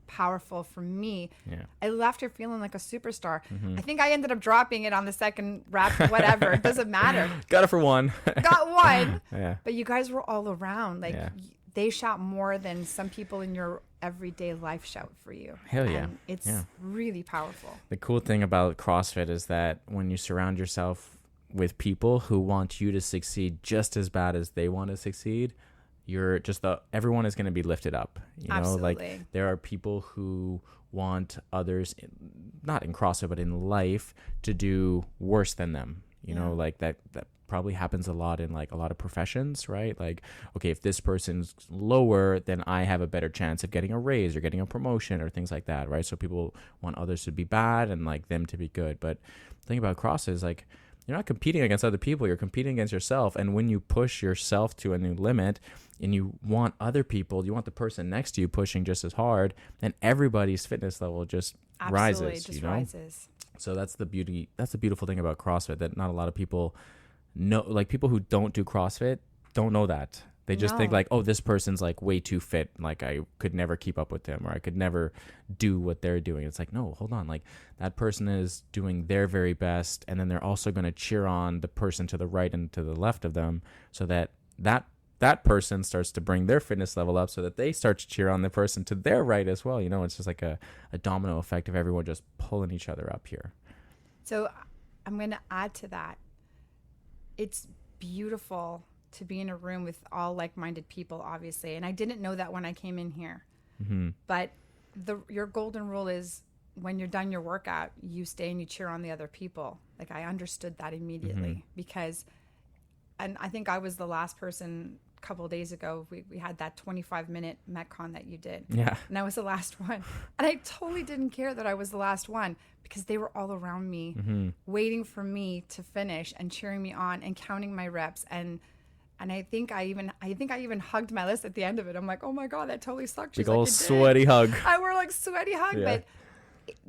powerful for me.
Yeah.
I left here feeling like a superstar. I think I ended up dropping it on the second rep, whatever. It doesn't matter.
Got it for one.
Got one.
Yeah.
But you guys were all around. Like,
Yeah.
they shout more than some people in your everyday life shout for you.
Hell yeah.
And it's really powerful.
The cool thing about CrossFit is that when you surround yourself with people who want you to succeed just as bad as they want to succeed, you're just everyone is going to be lifted up. You know,
Absolutely.
like there are people who want others, not in CrossFit, but in life, to do worse than them. You know, like that probably happens a lot in like a lot of professions, right? Like, okay, if this person's lower, then I have a better chance of getting a raise or getting a promotion or things like that, right? So people want others to be bad and like them to be good. But the thing about CrossFit is like, you're not competing against other people, you're competing against yourself. And when you push yourself to a new limit and you want other people, you want the person next to you pushing just as hard, then everybody's fitness level just rises.
Just
you know?
rises.
So that's the beautiful thing about CrossFit, that not a lot of people know. Like people who don't do CrossFit don't know that. They just think like, oh, this person's like way too fit. Like I could never keep up with them, or I could never do what they're doing. It's like, no, hold on. Like that person is doing their very best. And then they're also going to cheer on the person to the right and to the left of them, so that person starts to bring their fitness level up, so that they start to cheer on the person to their right as well. You know, it's just like a domino effect of everyone just pulling each other up here.
So I'm going to add to that. It's beautiful to be in a room with all like-minded people, obviously. And I didn't know that when I came in here. But your golden rule is when you're done your workout, you stay and you cheer on the other people. Like I understood that immediately because, and I think I was the last person a couple of days ago. We had that 25-minute Metcon that you did.
Yeah.
And I was the last one. And I totally didn't care that I was the last one, because they were all around me waiting for me to finish and cheering me on and counting my reps. And I think I even hugged my list at the end of it. I'm like, oh my God, that totally sucked. She's
Big old
like,
sweaty hug.
I were like sweaty hug.
Yeah.
But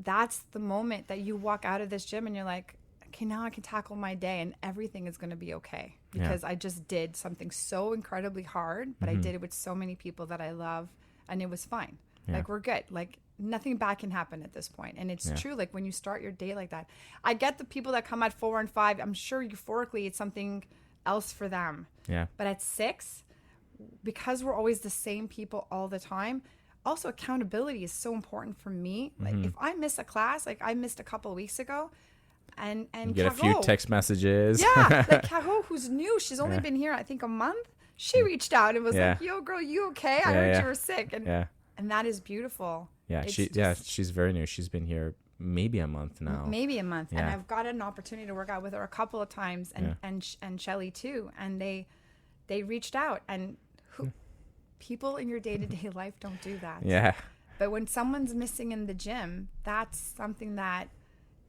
that's the moment that you walk out of this gym and you're like, okay, now I can tackle my day and everything is going to be okay, because I just did something so incredibly hard, but I did it with so many people that I love, and it was fine. Like we're good. Like nothing bad can happen at this point. And it's true. Like when you start your day like that, I get the people that come at 4 and 5. I'm sure euphorically it's something else for them.
Yeah.
But at 6, because we're always the same people all the time, also accountability is so important for me. Like if I miss a class, like I missed a couple of weeks ago, and
you get a few text messages.
Yeah, like Caho, who's new, she's only been here I think a month. She reached out and was like, "Yo, girl, you okay? I heard you were sick." And that is beautiful.
Yeah, she's very new. She's been here maybe a month now.
Maybe a month, and I've got an opportunity to work out with her a couple of times, and Shelly too. And they reached out, and people in your day-to-day life don't do that.
Yeah.
But when someone's missing in the gym, that's something that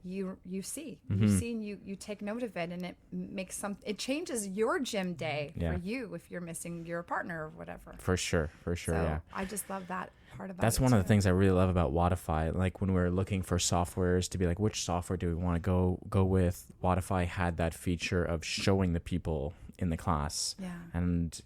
you see. You see and you take note of it, and it changes your gym day for you if you're missing your partner or whatever.
For sure, so
I just love that part about it.
That's one of the things I really love about Wodify. Like when we're looking for softwares to be like, which software do we want to go with? Wodify had that feature of showing the people in the class.
Yeah.
And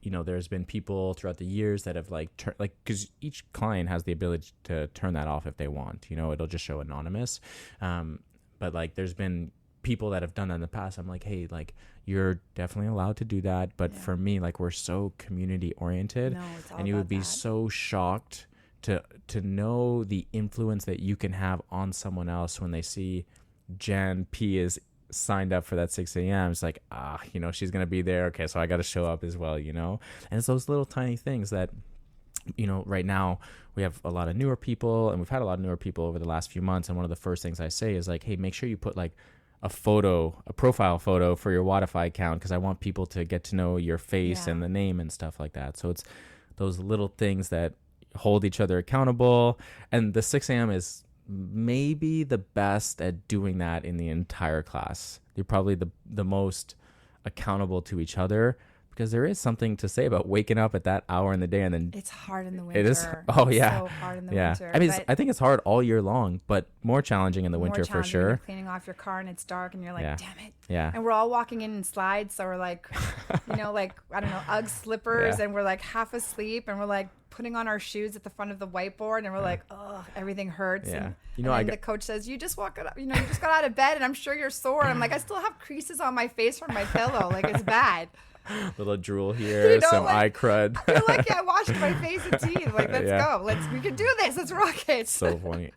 you know, there's been people throughout the years that have because each client has the ability to turn that off if they want. You know, it'll just show anonymous. But like, there's been people that have done that in the past. I'm like, hey, like you're definitely allowed to do that. But for me, like we're so community oriented,
No, it's all
and you would
about
be
that.
so shocked to know the influence that you can have on someone else when they see Jen P is signed up for that 6 a.m. It's like, she's going to be there. Okay, so I got to show up as well, And it's those little tiny things that, right now we have a lot of newer people, and we've had a lot of newer people over the last few months. And one of the first things I say is like, hey, make sure you put like a profile photo for your Spotify account, because I want people to get to know your face and the name and stuff like that. So it's those little things that hold each other accountable. And the 6 a.m. is maybe the best at doing that in the entire class. You're probably the most accountable to each other, because there is something to say about waking up at that hour in the day, and then
it's hard in the winter.
It is. Oh yeah,
so hard in the winter.
I mean, I think it's hard all year long, but more challenging in the winter for sure.
You're cleaning off your car and it's dark, and you're like, damn it.
Yeah.
And we're all walking in slides, so we're like, like I don't know, Ugg slippers, and we're like half asleep, and we're like putting on our shoes at the front of the whiteboard, and we're like, oh, everything hurts.
Yeah.
And then the coach says, you just woke up, you just got out of bed, and I'm sure you're sore. I'm like, I still have creases on my face from my pillow. Like, it's bad.
Little drool here, some eye crud.
You're like, I washed my face and teeth. Like, let's go. We can do this. Let's rock it.
So funny.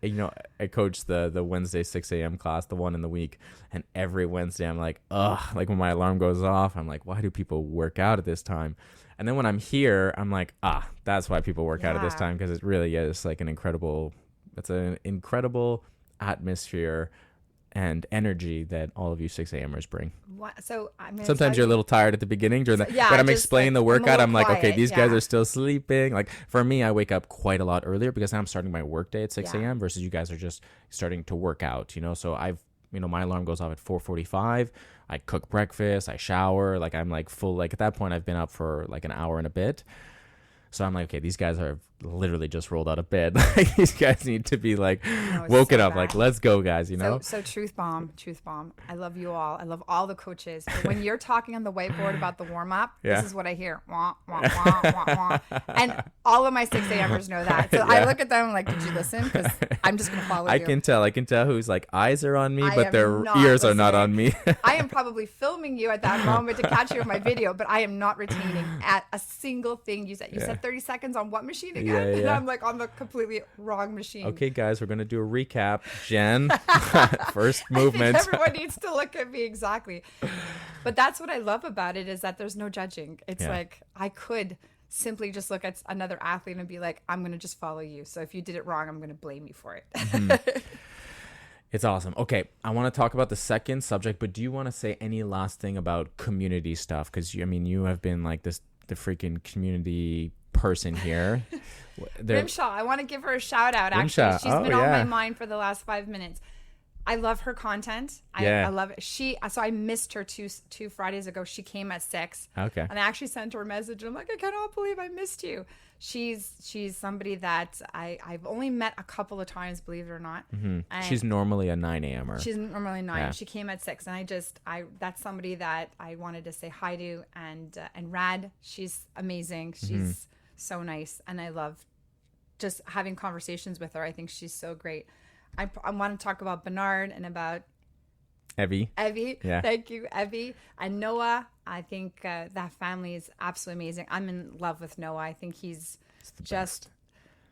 I coach the Wednesday 6 a.m. class, the one in the week, and every Wednesday I'm like, ugh. Like when my alarm goes off, I'm like, why do people work out at this time? And then when I'm here, I'm like, that's why people work out at this time, because it really is like an incredible atmosphere and energy that all of you 6 a.m.ers bring.
So
sometimes you're a little tired at the beginning when I'm explaining the workout. I'm like, okay, these guys are still sleeping. Like for me, I wake up quite a lot earlier because I'm starting my work day at 6 a.m. versus you guys are just starting to work out, So my alarm goes off at 4:45. I cook breakfast, I shower, like I'm like full, like at that point I've been up for like an hour and a bit. So I'm like, okay, these guys are literally just rolled out of bed. Like these guys need to be like woken up. Like, let's go, guys.
So truth bomb. I love you all. I love all the coaches. But when you're talking on the whiteboard about the warm up, this is what I hear. Wah, wah, wah, wah, wah. And all of my 6 a.m.ers know that. So I look at them like, did you listen? Because I'm just gonna follow you.
I can tell who's like eyes are on me, but their ears are not on me.
I am probably filming you at that moment to catch you in my video, but I am not retaining at a single thing you said. You said 30 seconds on what machine again? And I'm like on the completely wrong machine.
Okay, guys, we're going to do a recap. Jen, first movement.
Everyone needs to look at me exactly. But that's what I love about it, is that there's no judging. It's like I could simply just look at another athlete and be like, I'm going to just follow you. So if you did it wrong, I'm going to blame you for it.
Mm-hmm. It's awesome. Okay, I want to talk about the second subject, but do you want to say any last thing about community stuff? Because, you have been like the freaking community person here.
Rimshaw, I want to give her a shout out. Actually, she's been on my mind for the last 5 minutes. I love her content. I love it. So I missed her two Fridays ago. She came at 6.
Okay.
And I actually sent her a message. I'm like, I cannot believe I missed you. She's somebody that I've only met a couple of times, believe it or not.
Mm-hmm. She's normally a 9 a.m.er.
She's normally 9. Yeah. She came at 6, and that's somebody that I wanted to say hi to. And Rad, she's amazing. She's so nice, and I love just having conversations with her. I think she's so great. I want to talk about Bernard and about
Evie.
Yeah. Thank you, Evie. And Noah. I think that family is absolutely amazing. I'm in love with Noah. I think he's just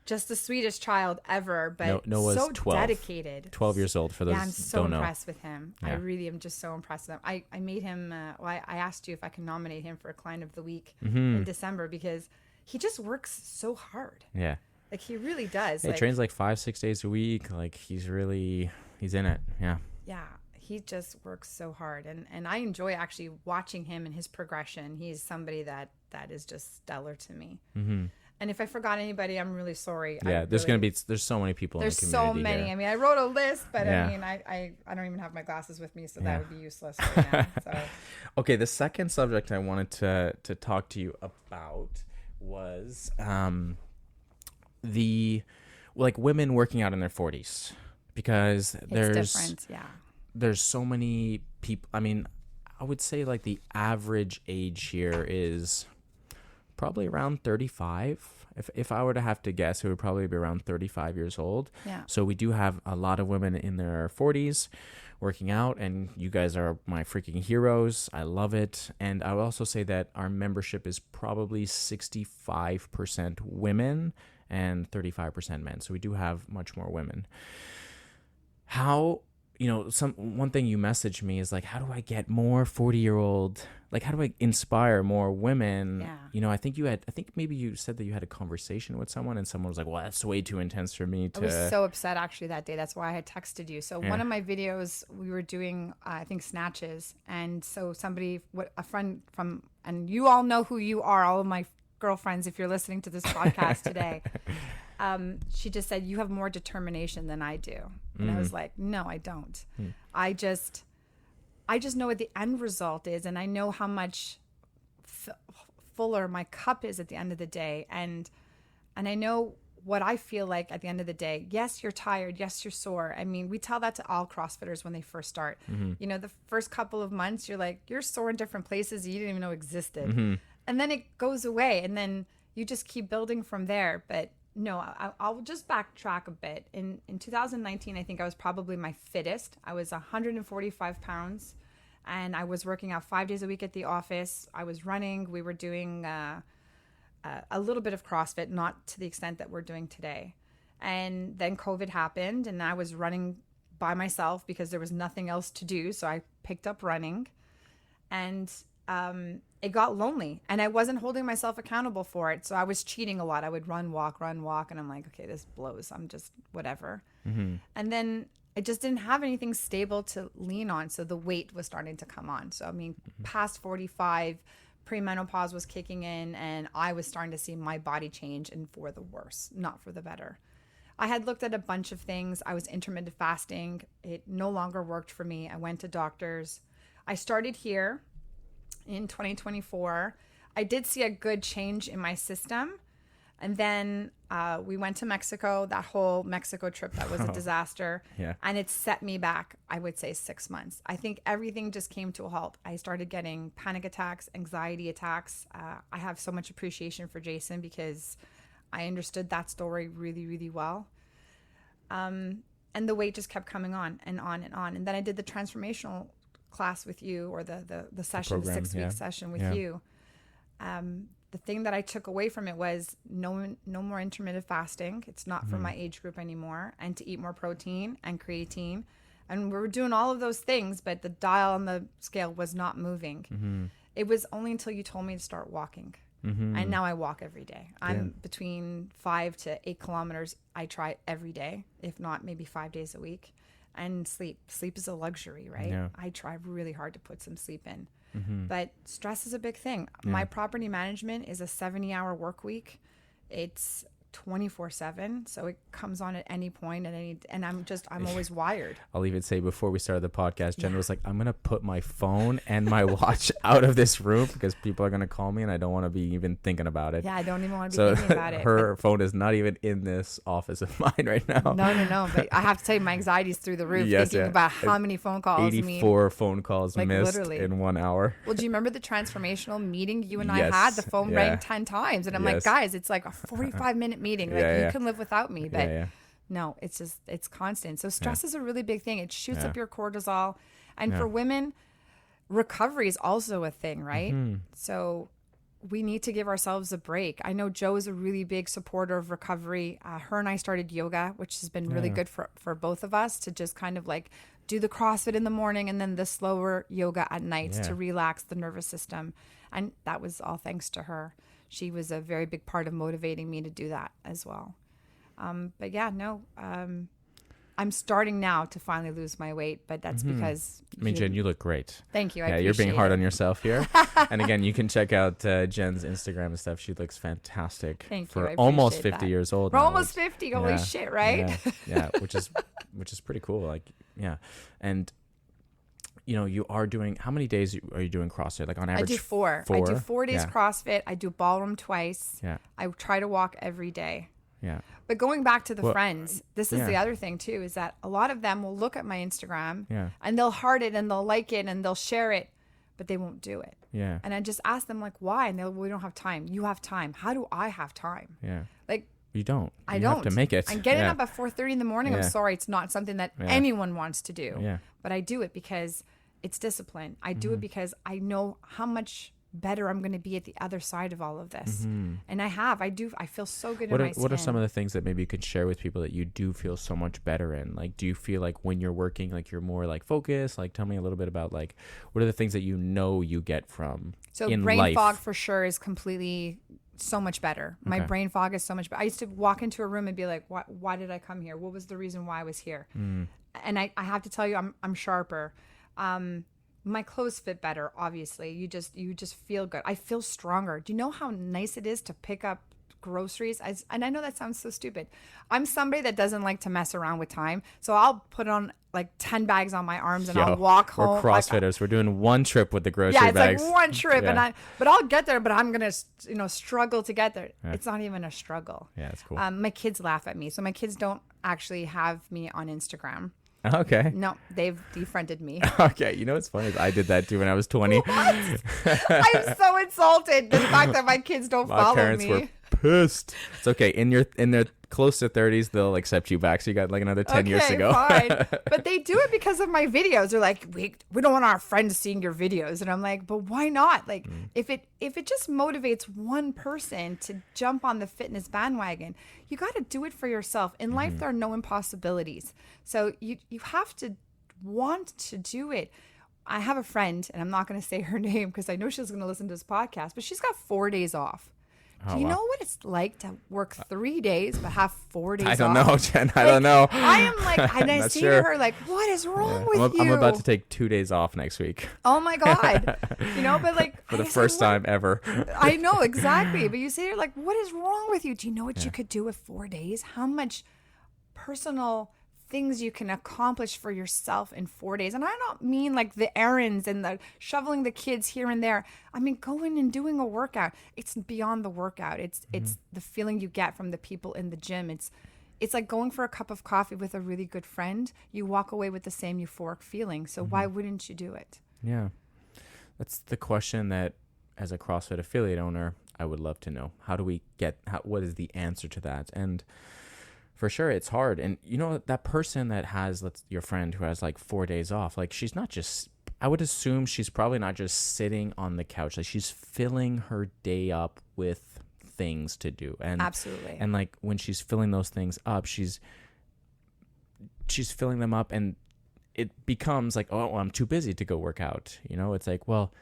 the sweetest child ever, but
Noah's
so
12.
Dedicated.
12 years old for those
I'm so
don't know.
impressed with him. Yeah. I really am just so impressed with him. I made him, I asked you if I can nominate him for a Client of the Week in December, because he just works so hard.
Yeah.
Like he really does.
He trains like 5-6 days a week. Like he's in it. Yeah.
Yeah. He just works so hard. And I enjoy actually watching him and his progression. He's somebody that is just stellar to me. Mm-hmm. And if I forgot anybody, I'm really sorry.
Yeah, there's so many people in the community. There's so many.
Here. I mean, I wrote a list, but I mean, I don't even have my glasses with me, so that would be useless right now. So.
Okay, the second subject I wanted to talk to you about was the women working out in their 40s, because there's so many people. I mean, I would say like the average age here is probably around 35. If I were to have to guess, it would probably be around 35 years old.
Yeah.
So we do have a lot of women in their 40s working out, and you guys are my freaking heroes. I love it. And I would also say that our membership is probably 65% women and 35% men. So we do have much more women. How, one thing you messaged me is like, how do I get more 40-year-old, like, how do I inspire more women?
Yeah.
I think maybe you said that you had a conversation with someone and someone was like, well, that's way too intense for me to.
I was so upset actually that day. That's why I had texted you. So one of my videos, we were doing, I think, snatches. And so a friend from, and you all know who you are, all of my girlfriends, if you're listening to this podcast today. She just said, you have more determination than I do. And I was like, no, I don't. I just know what the end result is. And I know how much fuller my cup is at the end of the day. And I know what I feel like at the end of the day. Yes, you're tired. Yes, you're sore. I mean, we tell that to all CrossFitters when they first start. The first couple of months, you're sore in different places you didn't even know existed. And then it goes away. And then you just keep building from there. But no, I'll just backtrack a bit. In 2019, I think I was probably my fittest. I was 145 pounds, and I was working out 5 days a week at the office. I was running. We were doing a little bit of CrossFit, not to the extent that we're doing today. And then COVID happened, and I was running by myself because there was nothing else to do. So I picked up running, and it got lonely, and I wasn't holding myself accountable for it. So I was cheating a lot. I would run, walk. And I'm like, okay, this blows. I'm just whatever. And then I just didn't have anything stable to lean on. So the weight was starting to come on. So, I mean, past 45, premenopause was kicking in, and I was starting to see my body change, and for the worse, not for the better. I had looked at a bunch of things. I was intermittent fasting. It no longer worked for me. I went to doctors. I started here in 2024. I did see a good change in my system. And then we went to Mexico. That whole Mexico trip, that was a disaster.
Yeah.
And it set me back, I would say, 6 months. I think everything just came to a halt. I started getting panic attacks, anxiety attacks. I have so much appreciation for Jason because I understood that story really, really well. And the weight just kept coming on and on and on. And then I did the transformational class with you, or the session, the 6-week session with you. The thing that I took away from it was no more intermittent fasting. It's not for my age group anymore, and to eat more protein and creatine. And we were doing all of those things, but the dial on the scale was not moving. It was only until you told me to start walking. And now I walk every day. I'm between 5 to 8 kilometers. I try every day, if not maybe 5 days a week. And sleep is a luxury, right? Yeah. I try really hard to put some sleep in. But stress is a big thing. My property management is a 70-hour work week. It's 24/7, so it comes on at any point, and I'm always wired.
I'll even say, before we started the podcast, Jen was like, I'm gonna put my phone and my watch out of this room because people are gonna call me and I don't want to be even thinking about it.
Yeah, I don't even want to be thinking about it.
Her phone is not even in this office of mine right now.
No, but I have to tell you, my anxiety is through the roof thinking about how many phone calls
84 phone calls missed
literally
in 1 hour.
Well, do you remember the transformational meeting you and I had? The phone rang 10 times, and I'm like, guys, it's like a 45-minute meeting. Like, you can live without me, but no, it's constant. So stress is a really big thing. It shoots up your cortisol. And for women, recovery is also a thing, right? So we need to give ourselves a break. I know Joe is a really big supporter of recovery. Her and I started yoga, which has been really good for both of us, to just kind of like do the CrossFit in the morning and then the slower yoga at night to relax the nervous system. And that was all thanks to her. She was a very big part of motivating me to do that as well. But I'm starting now to finally lose my weight, but that's because...
Jen, you look great.
Thank you.
Yeah, you're being hard on yourself here. And again, you can check out Jen's Instagram and stuff. She looks fantastic.
Thank you.
For almost 50 years old.
We're almost 50. Holy shit, right?
Yeah, which is pretty cool. Like, yeah. And you are doing, how many days are you doing CrossFit? Like on average?
I do 4. I do 4 days CrossFit. I do ballroom twice.
Yeah.
I try to walk every day.
Yeah.
But going back to the friends, this is the other thing too, is that a lot of them will look at my Instagram and they'll heart it and they'll like it and they'll share it, but they won't do it.
Yeah.
And I just ask them, like, why? And we don't have time. You have time. How do I have time?
Yeah.
Like,
you don't.
I
you
don't.
have to make it.
I'm getting up at 4:30 in the morning. I'm sorry. It's not something that anyone wants to do.
Yeah.
But I do it because it's discipline. I do it because I know how much better I'm going to be at the other side of all of this. And I feel so good
What
in
are,
my skin.
what are some of the things that maybe you could share with people that you do feel so much better in? Like, do you feel like when you're working, like you're more like focused? Like, tell me a little bit about like, what are the things that you know you get from
So
in
brain
life?
fog for sure is completely so much better. My
Okay.
brain fog is so much better. I used to walk into a room and be like, why did I come here? What was the reason why I was here? And I have to tell you, I'm sharper. My clothes fit better, obviously. You just feel good. I feel stronger. Do you know how nice it is to pick up groceries? And I know that sounds so stupid. I'm somebody that doesn't like to mess around with time. So I'll put on like 10 bags on my arms and I'll walk home.
We're CrossFitters. We're doing one trip with the grocery
yeah, it's
bags.
like one trip,
Yeah.
but I'll get there. But I'm gonna, struggle to get there.
Yeah.
It's not even a struggle.
Yeah, it's cool.
My kids laugh at me, so my kids don't actually have me on Instagram.
Okay.
No, they've defriended me.
Okay. You know what's funny is I did that too when I was 20.
I'm so insulted the fact that my kids don't
My
follow
parents
me.
were pissed. It's okay. In their close to 30s, they'll accept you back. So you got like another 10 years to go.
Fine. But they do it because of my videos. They're like, we don't want our friends seeing your videos. And I'm like, but why not? Like, if it just motivates one person to jump on the fitness bandwagon, you got to do it for yourself. In life, there are no impossibilities. So you have to want to do it. I have a friend, and I'm not going to say her name because I know she's going to listen to this podcast, but she's got 4 days off. Do you know what it's like to work 3 days but have 4 days off?
I don't know, Jen. I don't know.
I am like, and I
Not
see
sure.
her like, what is wrong with you?
I'm about to take 2 days off next week
Oh my God. But like.
for the
I said,
first
what-
time ever.
I know, exactly. But you say, you're like, what is wrong with you? Do you know what you could do with 4 days? How much personal things you can accomplish for yourself in 4 days. And I don't mean like the errands and the shoveling the kids here and there. I mean, going and doing a workout. It's beyond the workout. It's the feeling you get from the people in the gym. It's like going for a cup of coffee with a really good friend. You walk away with the same euphoric feeling. So why wouldn't you do it?
Yeah. That's the question that as a CrossFit affiliate owner, I would love to know. What is the answer to that? And for sure, it's hard. And that person that has, your friend who has like 4 days off, like she's not just, I would assume she's probably not just sitting on the couch. Like she's filling her day up with things to do. And
Absolutely.
And like when she's filling those things up, she's filling them up and it becomes like, oh, well, I'm too busy to go work out. It's like, well,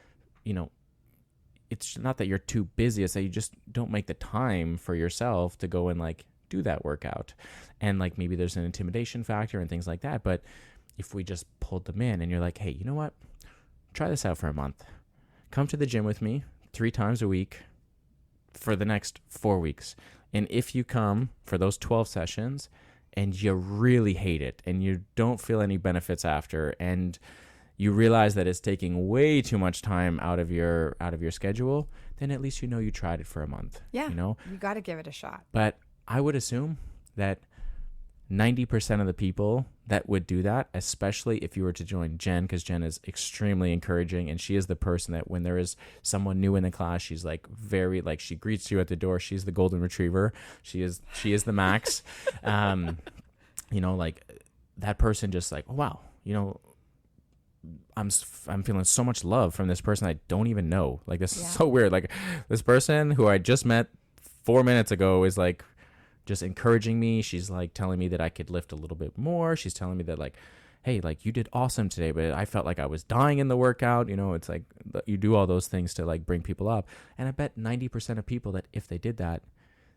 it's not that you're too busy. It's that you just don't make the time for yourself to go and like do that workout. And like maybe there's an intimidation factor and things like that. But if we just pulled them in and you're like, hey, you know what? Try this out for a month. Come to the gym with me 3 times a week for the next 4 weeks. And if you come for those 12 sessions and you really hate it and you don't feel any benefits after and you realize that it's taking way too much time out of your schedule, then at least you tried it for a month.
Yeah. You got to give it a shot.
But I would assume that 90% of the people that would do that, especially if you were to join Jen, because Jen is extremely encouraging and she is the person that when there is someone new in the class, she's like very, like she greets you at the door. She's the golden retriever. She is the max. Like that person just like, oh, wow, I'm feeling so much love from this person I don't even know. Like this is so weird. Like this person who I just met 4 minutes ago is like just encouraging me. She's like telling me that I could lift a little bit more. She's telling me that like, hey, like you did awesome today, but I felt like I was dying in the workout. It's like you do all those things to like bring people up. And I bet 90% of people that if they did that,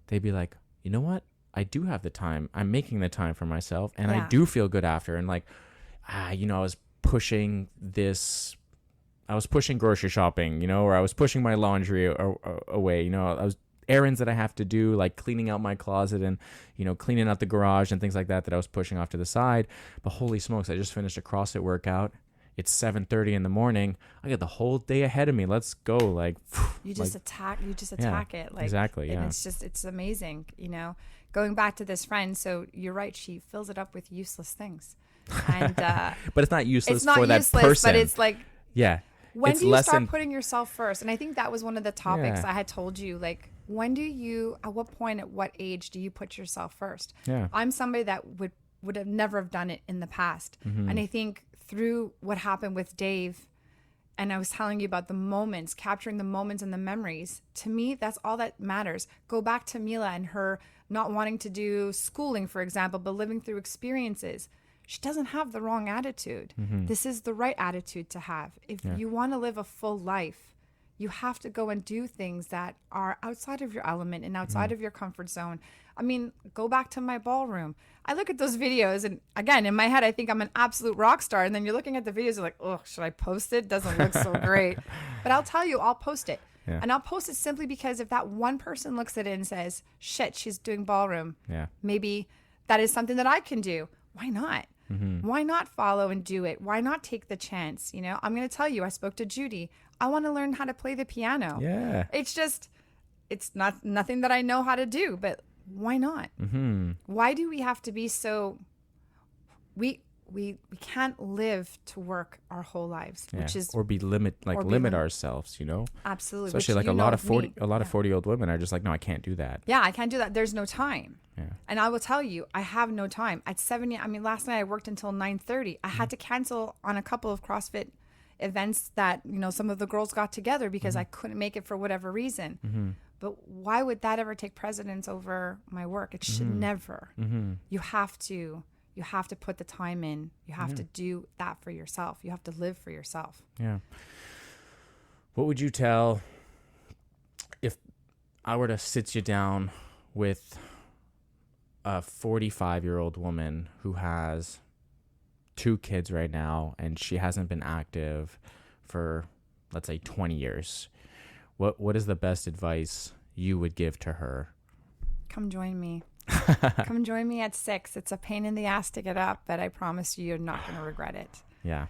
they'd be like, you know what? I do have the time. I'm making the time for myself and I do feel good after. And like, I was pushing grocery shopping, or I was pushing my laundry away, I was errands that I have to do, like cleaning out my closet and, cleaning out the garage and things like that I was pushing off to the side. But holy smokes, I just finished a CrossFit workout. It's 7:30 in the morning. I got the whole day ahead of me. Let's go. Like
you just attack it. Like
exactly. Yeah.
And it's amazing, going back to this friend. So you're right. She fills it up with useless things. And,
but it's not useless
it's not
for
useless,
that person.
But it's like,
yeah.
When
it's
do you
less
start
than...
putting yourself first? And I think that was one of the topics I had told you, like, at what point, at what age do you put yourself first?
Yeah.
I'm somebody that would have never have done it in the past. And I think through what happened with Dave, And I was telling you about the moments, capturing the moments and the memories. To me, that's all that matters. Go back to Mila and her not wanting to do schooling, for example, but living through experiences. She doesn't have the wrong attitude. This is the right attitude to have. If you want to live a full life, you have to go and do things that are outside of your element and outside of your comfort zone. I mean, go back to my ballroom. I look at those videos and again, in my head, I think I'm an absolute rock star. And then you're looking at the videos, you're like, oh, should I post it? Doesn't look so great. But I'll tell you, I'll post it.
Yeah.
And I'll post it simply because if that one person looks at it and says, shit, she's doing ballroom.
Yeah.
Maybe that is something that I can do. Why not? Why not follow and do it? Why not take the chance? You know, I'm going to tell you, I spoke to Judy. I want to learn how to play the piano.
Yeah.
It's not nothing that I know how to do, but why not? Why do we have to be so, we can't live to work our whole lives, which is,
or limit ourselves, you know?
Absolutely.
Especially like a lot of 40-year-old women are just like, no, I can't do that.
Yeah, I can't do that. There's no time.
Yeah.
And I will tell you, I have no time. At 70, I mean, last night I worked until 9:30. I had to cancel on a couple of CrossFit events that, you know, some of the girls got together because I couldn't make it for whatever reason. But why would that ever take precedence over my work? It should never. You have to put the time in. You have to do that for yourself. You have to live for yourself.
Yeah. What would you tell if I were to sit you down with a 45-year-old woman who has 2 kids right now and she hasn't been active for, let's say, 20 years? What is the best advice you would give to her?
Come join me. Come join me at 6. It's a pain in the ass to get up, but I promise you're not going to regret it.
Yeah.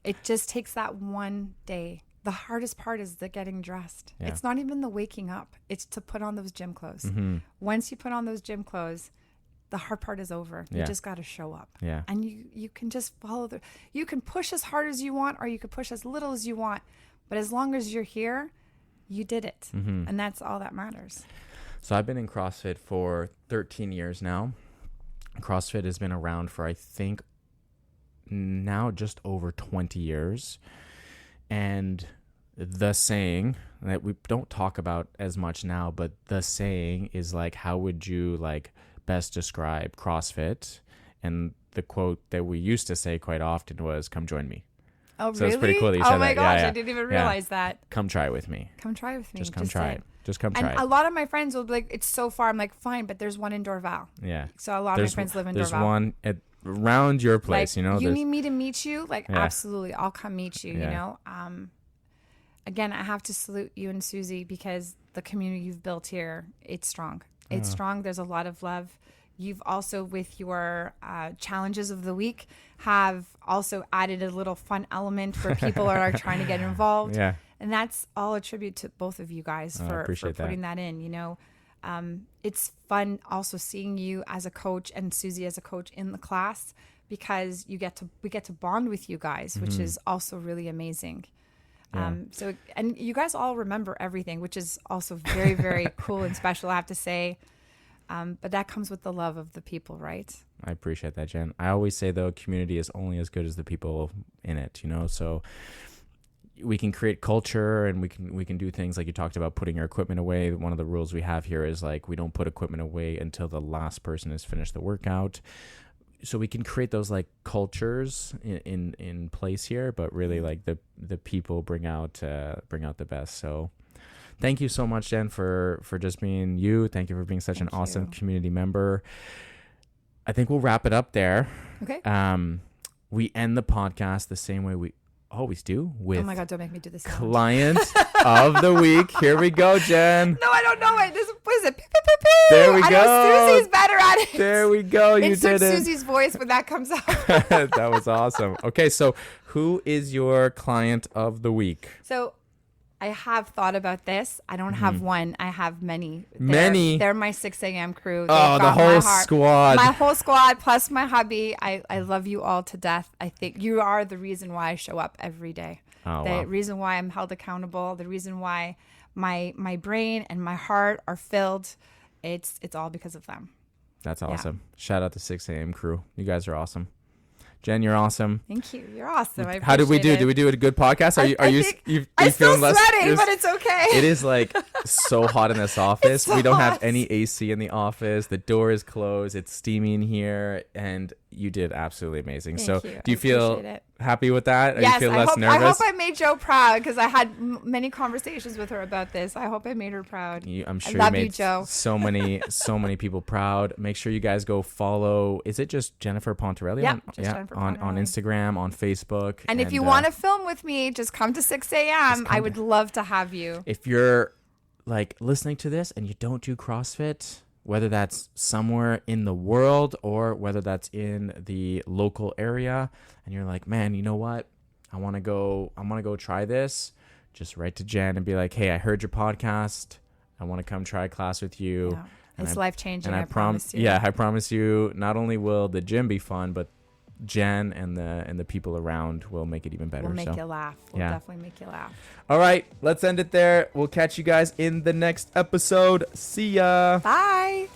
It just takes that one day. The hardest part is the getting dressed.
Yeah.
It's not even the waking up. It's to put on those gym clothes. Once you put on those gym clothes, the hard part is over. You just got to show up.
Yeah.
And you can just follow you can push as hard as you want, or you can push as little as you want. But as long as you're here, you did it. And that's all that matters.
So I've been in CrossFit for 13 years now. CrossFit has been around for, I think, now just over 20 years. And the saying that we don't talk about as much now, but the saying is like, how would you like best describe CrossFit? And the quote that we used to say quite often was, come join me.
Oh,
so
really?
it's pretty cool that you said that.
Oh my gosh,
Yeah.
I didn't even realize that.
Come try it with me.
Come try it with me.
Just come try it. Just come try
and
it.
a lot of my friends will be like, it's so far. I'm like, fine, but there's one in Dorval.
Yeah.
So a lot of my friends live in Dorval.
There's one around your place,
like,
you know.
You need me to meet you? Like, absolutely. I'll come meet you, you know. Again, I have to salute you and Susie because the community you've built here, it's strong. It's strong. There's a lot of love. You've also, with your challenges of the week, have also added a little fun element where people are trying to get involved.
Yeah.
And that's all a tribute to both of you guys for putting that in, you know. It's fun also seeing you as a coach and Susie as a coach in the class because we get to bond with you guys, which is also really amazing. So, and you guys all remember everything, which is also very, very cool and special, I have to say. But that comes with the love of the people, right?
I appreciate that, Jen. I always say, though, community is only as good as the people in it, you know? So we can create culture and we can do things like you talked about, putting your equipment away. One of the rules we have here is like we don't put equipment away until the last person has finished the workout. So we can create those like cultures in place here, but really like the people bring out the best. So thank you so much, Jen, for just being you. Thank you for being such an awesome community member. I think we'll wrap it up there.
Okay.
We end the podcast the same way we always do with,
oh my God, don't make me do this.
Client of the week. Here we go, Jen.
No, I don't know it. What is it? Pew, pew, pew, pew.
There we
I
go.
know Susie's better at it.
There we go. You
Insert
did it.
Susie's voice when that comes out.
That was awesome. Okay, so who is your client of the week?
So I have thought about this. I don't have one. I have many. They're my 6 a.m. crew.
Oh, the whole squad.
My whole squad plus my hubby. I love you all to death. I think you are the reason why I show up every day.
Oh,
the reason why I'm held accountable. The reason why my brain and my heart are filled. It's all because of them.
That's awesome. Yeah. Shout out to 6 a.m. crew. You guys are awesome. Jen, you're awesome.
Thank you. You're awesome.
How did we do?
It.
Did we do a good podcast?
I'm still sweating, but it's okay.
It is like so hot in this office.
So
we don't have
hot.
any AC in the office. The door is closed. It's steamy in here, and you did absolutely amazing.
Thank
so,
you.
do you
I
feel
appreciate it.
happy with that? Or
Yes,
you feel
I
less
hope,
nervous?
I hope I made Joe proud because I had many conversations with her about this. I hope I made her proud.
I'm sure
I love
you made
you, Joe.
so many people proud. Make sure you guys go follow. Is it just Jennifer Pontarelli?
Yeah, just Jennifer
on
Pontarelli.
Instagram, on Facebook.
And if you want to film with me, just come to 6 a.m. I would love to have you.
If you're like listening to this and you don't do CrossFit, whether that's somewhere in the world or whether that's in the local area, and you're like, man, you know what? I want to go try this. Just write to Jen and be like, hey, I heard your podcast. I want to come try a class with you.
Yeah. It's life-changing,
And
I promise you.
Yeah, I promise you, not only will the gym be fun, but Jen and the people around will make it even better.
We'll make you laugh. We'll definitely make you laugh.
All right, let's end it there. We'll catch you guys in the next episode. See ya.
Bye.